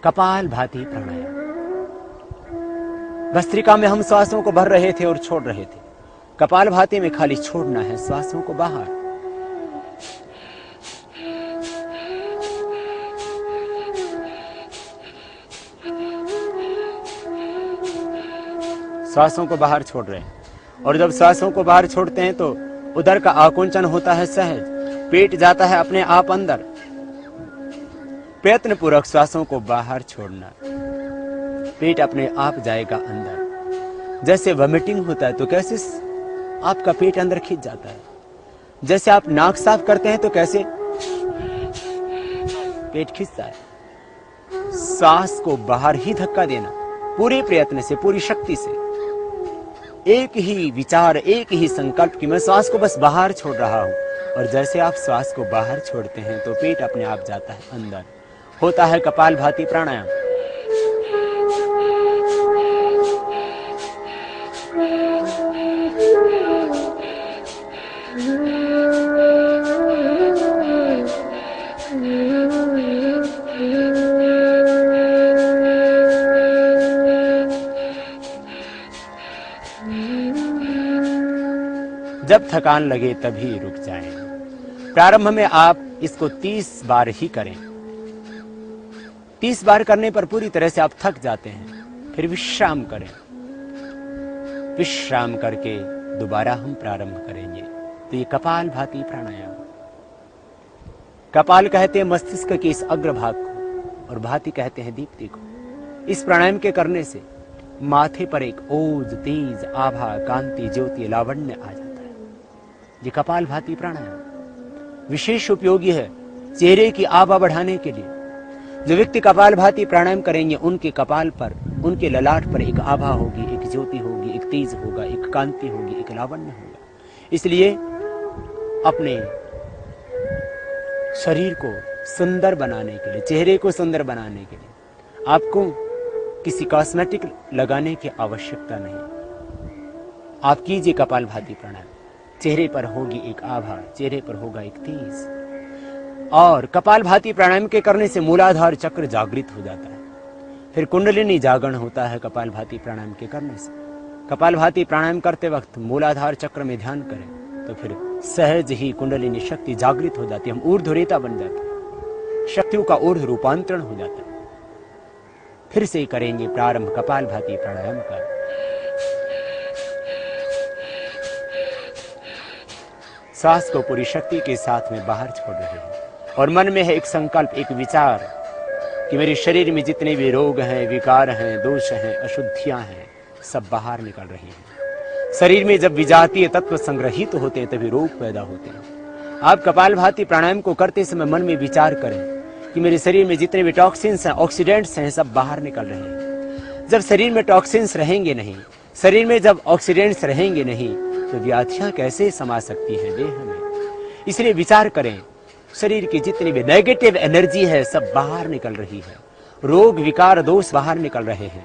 कपाल भाती प्राणायाम। भस्त्रिका में हम श्वासों को भर रहे थे और छोड़ रहे थे। कपाल भाती में खाली छोड़ना है श्वासों को बाहर। श्वासों को बाहर छोड़ रहे हैं और जब श्वासों को बाहर छोड़ते हैं तो उदर का आकुंचन होता है सहज, पेट जाता है अपने आप अंदर। प्रयत्न पूर्वक श्वासों को बाहर छोड़ना, पेट अपने आप जाएगा अंदर। जैसे वॉमिटिंग होता है तो कैसे आपका पेट अंदर खींच जाता है, जैसे आप नाक साफ करते हैं तो कैसे पेट खींचता है। सांस को बाहर ही धक्का देना, पूरे प्रयत्न से, पूरी शक्ति से। एक ही विचार, एक ही संकल्प कि मैं श्वास को बस बाहर छोड़ रहा हूं। और जैसे आप श्वास को बाहर छोड़ते हैं तो पेट अपने आप जाता है अंदर। होता है कपाल भाती प्राणायाम। जब थकान लगे तभी रुक जाएं। प्रारंभ में आप इसको 30 बार ही करें। 30 बार करने पर पूरी तरह से आप थक जाते हैं, फिर विश्राम करें। विश्राम करके दोबारा हम प्रारंभ करेंगे। तो ये कपाल भाती प्राणायाम। कपाल कहते हैं मस्तिष्क के इस अग्रभाग को और भाती कहते हैं दीप्ति को। इस प्राणायाम के करने से माथे पर एक ओज, तेज, आभा, कांति, ज्योति, लावण्य आ जाता है। ये कपाल भाती प्राणायाम विशेष उपयोगी है चेहरे की आभा बढ़ाने के लिए। जो व्यक्ति कपाल भाती प्राणायाम करेंगे उनके कपाल पर, उनके ललाट पर एक आभा होगी, एक ज्योति होगी, एक तेज होगा, एक कांति होगी, एक लावण्य होगा। इसलिए अपने शरीर को सुंदर बनाने के लिए, चेहरे को सुंदर बनाने के लिए आपको किसी कॉस्मेटिक लगाने की आवश्यकता नहीं। आप कीजिए कपाल भाती प्राणायाम। चेहरे पर होगी एक आभा, चेहरे पर होगा एक तेज। और कपाल भाती प्राणायाम के करने से मूलाधार चक्र जागृत हो जाता है। फिर कुंडलिनी जागरण होता है कपाल भाती प्राणायाम के करने से। कपाल भाती प्राणायाम करते वक्त मूलाधार चक्र में ध्यान करें तो फिर सहज ही कुंडलिनी शक्ति जागृत हो जाती है। हम ऊर्ध्वरेता बन जाते हैं, शक्तियों का ऊर्ध्व रूपांतरण हो जाता है। फिर से करेंगे प्रारंभ कपाल भाती प्राणायाम का। सांस को पूरी शक्ति के साथ में बाहर छोड़ रहे हैं और मन में है एक संकल्प, एक विचार कि मेरे शरीर में जितने भी रोग हैं, विकार हैं, दोष हैं, अशुद्धियां हैं, सब बाहर निकल रही हैं। शरीर में जब विजातीय तत्व संग्रहित होते हैं तभी रोग पैदा होते हैं। आप कपाल भाती प्राणायाम को करते समय मन में विचार करें कि मेरे शरीर में जितने भी टॉक्सिन्स हैं, ऑक्सीडेंट्स हैं, सब बाहर निकल रहे हैं। जब शरीर में टॉक्सिन्स रहेंगे नहीं, शरीर में जब ऑक्सीडेंट्स रहेंगे नहीं तो व्याधियां कैसे समा सकती हैं देह में। इसलिए विचार करें, शरीर की जितनी भी नेगेटिव एनर्जी है सब बाहर निकल रही है। रोग, विकार, दोष बाहर निकल रहे हैं।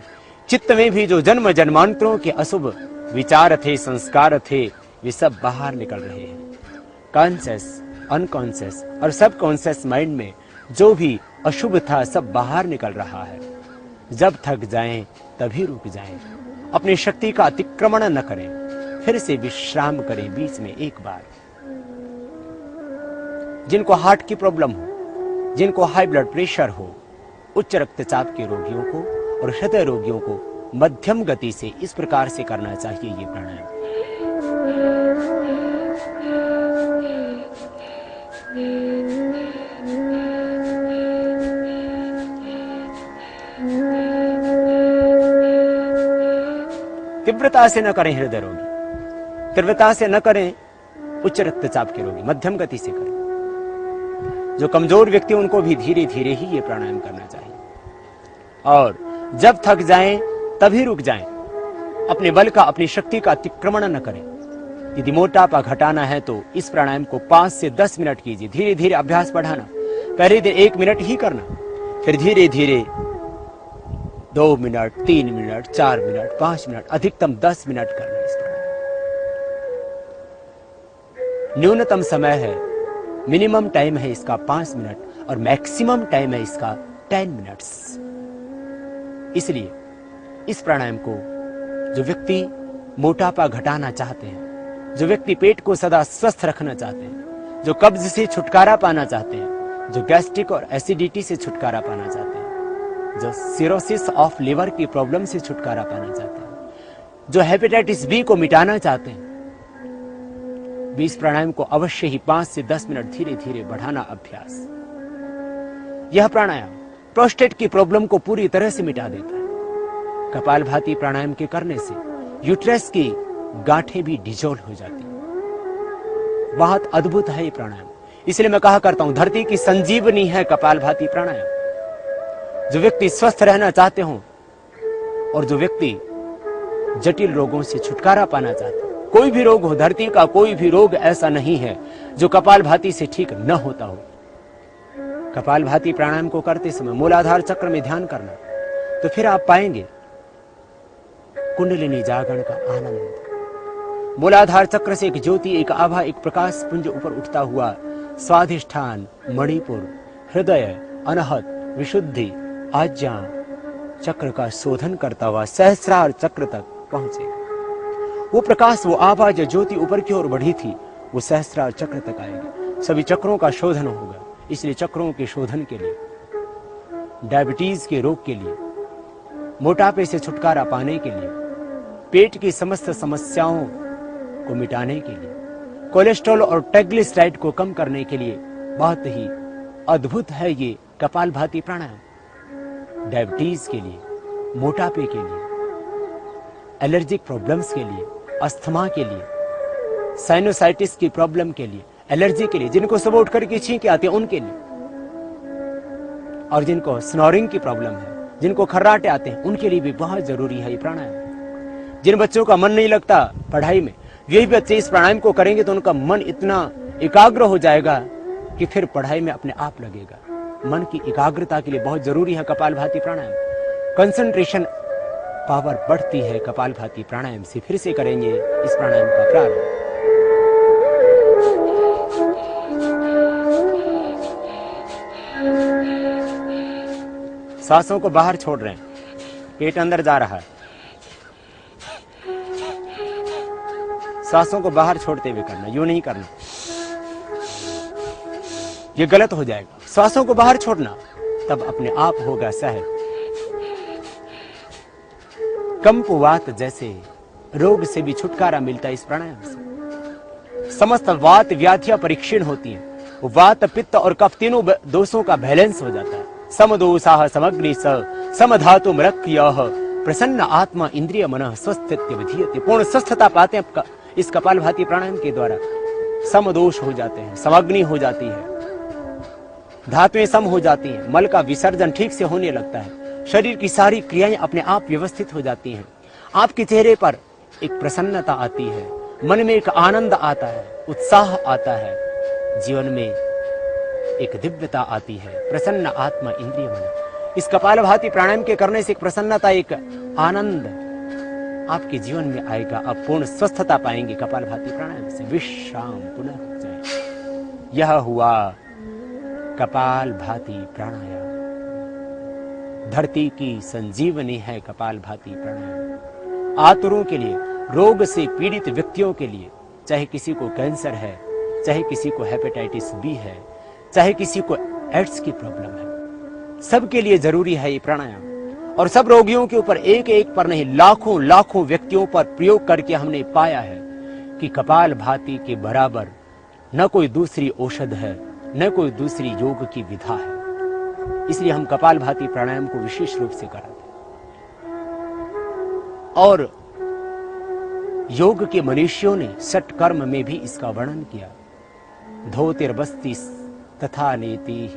चित्त में भी जो जन्म जन्मांतरों के अशुभ विचार थे, संस्कार थे, वे सब बाहर निकल रहे हैं। कॉन्शियस, अनकॉन्शियस और सब कॉन्शियस माइंड में जो भी अशुभ था सब बाहर निकल रहा है। जब थक जाएं तभी रुक जाएं। अपनी शक्ति का अतिक्रमण न करें, फिर से विश्राम करें बीच में एक बार। जिनको हार्ट की प्रॉब्लम हो, जिनको हाई ब्लड प्रेशर हो, उच्च रक्तचाप के रोगियों को और हृदय रोगियों को मध्यम गति से इस प्रकार से करना चाहिए ये प्राणायाम। तीव्रता से न करें हृदय रोगी, तीव्रता से न करें उच्च रक्तचाप के रोगी, मध्यम गति से करें। जो कमजोर व्यक्ति उनको भी धीरे धीरे ही ये प्राणायाम करना चाहिए। और जब थक जाएं तभी रुक जाएं। अपने बल का, अपनी शक्ति का अतिक्रमण न करें। यदि मोटापा घटाना है तो इस प्राणायाम को 5 से 10 मिनट कीजिए। धीरे धीरे अभ्यास बढ़ाना। पहले दिन 1 मिनट ही करना, फिर धीरे धीरे 2 मिनट, 3 मिनट, 4 मिनट, 5 मिनट, अधिकतम 10 मिनट करना इस प्राणायाम। न्यूनतम समय है, मिनिमम टाइम है इसका 5 मिनट और मैक्सिमम टाइम है इसका 10 मिनट्स। इसलिए इस प्राणायाम को जो व्यक्ति मोटापा घटाना चाहते हैं, जो व्यक्ति पेट को सदा स्वस्थ रखना चाहते हैं, जो कब्ज से छुटकारा पाना चाहते हैं, जो गैस्ट्रिक और एसिडिटी से छुटकारा पाना चाहते हैं, जो सिरोसिस ऑफ लिवर की प्रॉब्लम से छुटकारा पाना चाहते हैं, जो हेपेटाइटिस बी को मिटाना चाहते हैं, भी इस प्राणायाम को अवश्य ही 5 से 10 मिनट धीरे धीरे बढ़ाना अभ्यास। यह प्राणायाम प्रोस्टेट की प्रॉब्लम को पूरी तरह से मिटा देता है। कपालभाति प्राणायाम के करने से यूट्रस की गांठें भी डिजोल्व हो जाती हैं। बहुत अद्भुत है ये प्राणायाम। इसलिए मैं कहा करता हूं, धरती की संजीवनी है कपालभाति प्राणायाम। जो व्यक्ति स्वस्थ रहना चाहते हो और जो व्यक्ति जटिल रोगों से छुटकारा पाना चाहते हैं, कोई भी रोग हो, धरती का कोई भी रोग ऐसा नहीं है जो कपालभाति से ठीक न होता हो। कपालभाति प्राणायाम को करते समय मूलाधार चक्र में ध्यान करना, तो फिर आप पाएंगे कुंडलिनी जागरण का आनंद। मूलाधार चक्र से एक ज्योति, एक आभा, एक प्रकाश पुंज ऊपर उठता हुआ स्वाधिष्ठान, मणिपुर, हृदय, अनहत, विशुद्धि, आज्ञा चक्र का शोधन करता हुआ सहस्रार चक्र तक पहुंचेगा। वो प्रकाश, वो आभा जो ज्योति ऊपर की ओर बढ़ी थी, वो सहस्रार चक्र तक आएगी। सभी चक्रों का शोधन होगा। इसलिए चक्रों के शोधन के लिए, डायबिटीज के रोग के लिए, मोटापे से छुटकारा पाने के लिए, पेट की समस्त समस्याओं को मिटाने के लिए, कोलेस्ट्रॉल और ट्राइग्लिसराइड को कम करने के लिए बहुत ही अद्भुत है ये कपालभाति प्राणायाम। डायबिटीज के लिए, मोटापे के लिए, एलर्जिक प्रॉब्लम्स के लिए, अस्थमा के लिए, साइनोसाइटिस की प्रॉब्लम के लिए, एलर्जी के लिए, जिनको सुबह उठ करके छींके आते हैं उनके लिए, और जिनको स्नोरिंग की प्रॉब्लम है, जिनको खर्राटे आते हैं, उनके लिए भी बहुत जरूरी है ये प्राणायाम। जिन बच्चों का मन नहीं लगता पढ़ाई में, यही बच्चे इस प्राणायाम को करेंगे तो उनका मन इतना एकाग्र हो जाएगा कि फिर पढ़ाई में अपने आप लगेगा। मन की एकाग्रता के लिए बहुत जरूरी है कपालभाति प्राणायाम। कंसंट्रेशन पावर बढ़ती है कपालभाति प्राणायाम से। फिर से करेंगे इस प्राणायाम का प्रारंभ। सांसों को बाहर छोड़ रहे हैं, पेट अंदर जा रहा है। सांसों को बाहर छोड़ते हुए करना, यूं नहीं करना, ये गलत हो जाएगा। सांसों को बाहर छोड़ना, तब अपने आप होगा सहज। कंपवात जैसे रोग से भी छुटकारा मिलता है इस प्राणायाम से। समस्त वात व्याधियां परीक्षण होती हैं। वात, पित्त और कफ तीनों दोषों का बैलेंस हो जाता है। समदोषाः समग्नि स समधातु मृक्यः प्रसन्न आत्मा इंद्रिय मनः स्वस्थित्य विधीयते। पूर्ण स्वस्थता पाते हैं इस कपालभाति प्राणायाम के द्वारा। समदोष हो जाते हैं, समग्नि हो जाती है, धातुएं सम हो जाती हैं, मल का विसर्जन ठीक से होने लगता है, शरीर की सारी क्रियाएं अपने आप व्यवस्थित हो जाती हैं। आपके चेहरे पर एक प्रसन्नता आती है, मन में एक आनंद आता है, उत्साह आता है, जीवन में एक दिव्यता आती है। प्रसन्न आत्मा इंद्रिय मन। इस कपालभाति प्राणायाम के करने से एक प्रसन्नता, एक आनंद आपके जीवन में आएगा। आप पूर्ण स्वस्थता पाएंगे कपालभाति प्राणायाम से। विश्राम पुनः जय। यह हुआ कपालभाति प्राणायाम। धरती की संजीवनी है कपालभाति प्राणायाम। आतुरों के लिए, रोग से पीड़ित व्यक्तियों के लिए, चाहे किसी को कैंसर है, चाहे किसी को हेपेटाइटिस बी है, चाहे किसी को एड्स की प्रॉब्लम है, सबके लिए जरूरी है ये प्राणायाम। और सब रोगियों के ऊपर एक एक पर नहीं, लाखों लाखों व्यक्तियों पर प्रयोग करके हमने पाया है कि कपालभाति के बराबर न कोई दूसरी औषध है, न कोई दूसरी योग की विधा है। इसलिए हम कपालभाति प्राणायाम को विशेष रूप से कराते हैं। और योग के मनीषियों ने षट कर्म में भी इसका वर्णन किया। धोतिर्बस्ति तथा नेतिः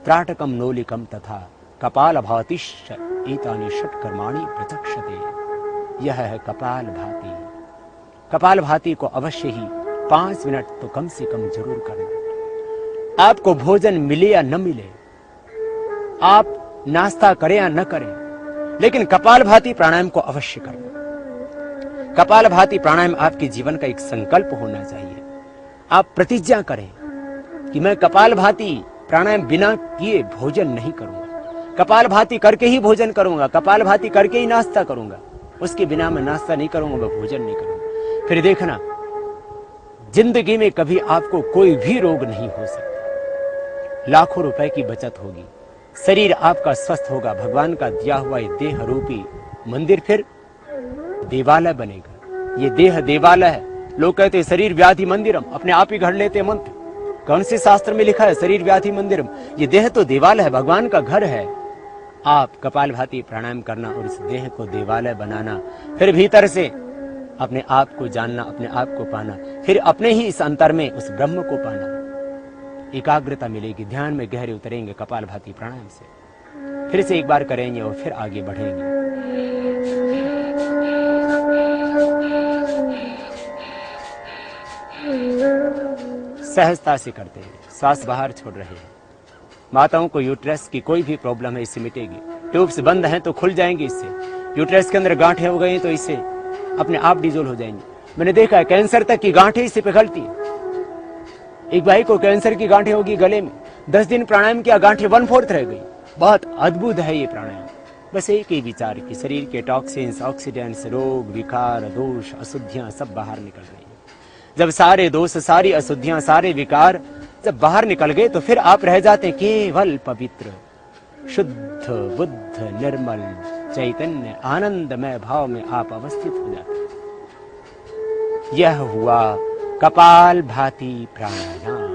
त्राटकम नोलिकम तथा कपालभातिश्च एतानि षट कर्माणि प्रचक्षते। यह है कपालभाति। कपालभाति को अवश्य ही 5 मिनट तो कम से कम जरूर करना। आपको भोजन मिले या न मिले, आप नाश्ता करें या न करें, लेकिन कपालभाति प्राणायाम को अवश्य करना। कपालभाति प्राणायाम आपके जीवन का एक संकल्प होना चाहिए। आप प्रतिज्ञा करें कि मैं कपालभाति प्राणायाम बिना किए भोजन नहीं करूंगा। कपाल भाती करके ही भोजन करूंगा, कपाल भाती करके ही नाश्ता करूंगा, उसके बिना मैं नाश्ता नहीं करूंगा, मैं भोजन नहीं करूंगा। फिर देखना, जिंदगी में कभी आपको कोई भी रोग नहीं हो सकता। लाखों रुपए की बचत होगी, शरीर आपका स्वस्थ होगा, भगवान का दिया हुआ ये देह रूपी मंदिर फिर देवालय बनेगा। ये देह देवालय है। लोग कहते हैं शरीर व्याधि मंदिरम, अपने आप ही घड़ लेते मंत्र। कौन से शास्त्र में लिखा है शरीर व्याधि मंदिरम? ये देह तो देवालय है, भगवान का घर है। आप कपालभाति प्राणायाम करना और इस देह को देवालय बनाना, फिर भीतर से अपने आप को जानना, अपने आप को पाना, फिर अपने ही इस अंतर में उस ब्रह्म को पाना। एकाग्रता मिलेगी, ध्यान में गहरे उतरेंगे कपालभाति प्राणायाम से। फिर से एक बार करेंगे और फिर आगे बढ़ेंगे। सहजता से करते हैं, सांस बाहर छोड़ रहे हैं। माताओं को यूट्रस की कोई भी प्रॉब्लम है इससे मिटेगी। ट्यूब्स बंद हैं तो खुल जाएंगे इससे। यूट्रस के अंदर गांठें हो गई तो इससे अपने आप डिजोल्व हो जाएंगे। मैंने देखा है कैंसर तक की गांठें इससे पिघलती है। एक भाई को कैंसर की गांठें होगी गले में, 10 दिन प्राणायाम किया, गांठें 1/4 रह गई। बहुत अद्भुत है ये प्राणायाम। बस एक ही विचार कि शरीर के टॉक्सिन्स, ऑक्सीडेंट्स, रोग, विकार, दोष, अशुद्धियां सब बाहर निकल गई। जब सारे दोष, सारी अशुद्धियां, सारे विकार जब बाहर निकल गए तो फिर आप रह जाते केवल पवित्र, शुद्ध, बुद्ध, निर्मल, चैतन्य, आनंदमय भाव में आप अवस्थित हो जाते। यह हुआ कपालभाति प्राणायाम।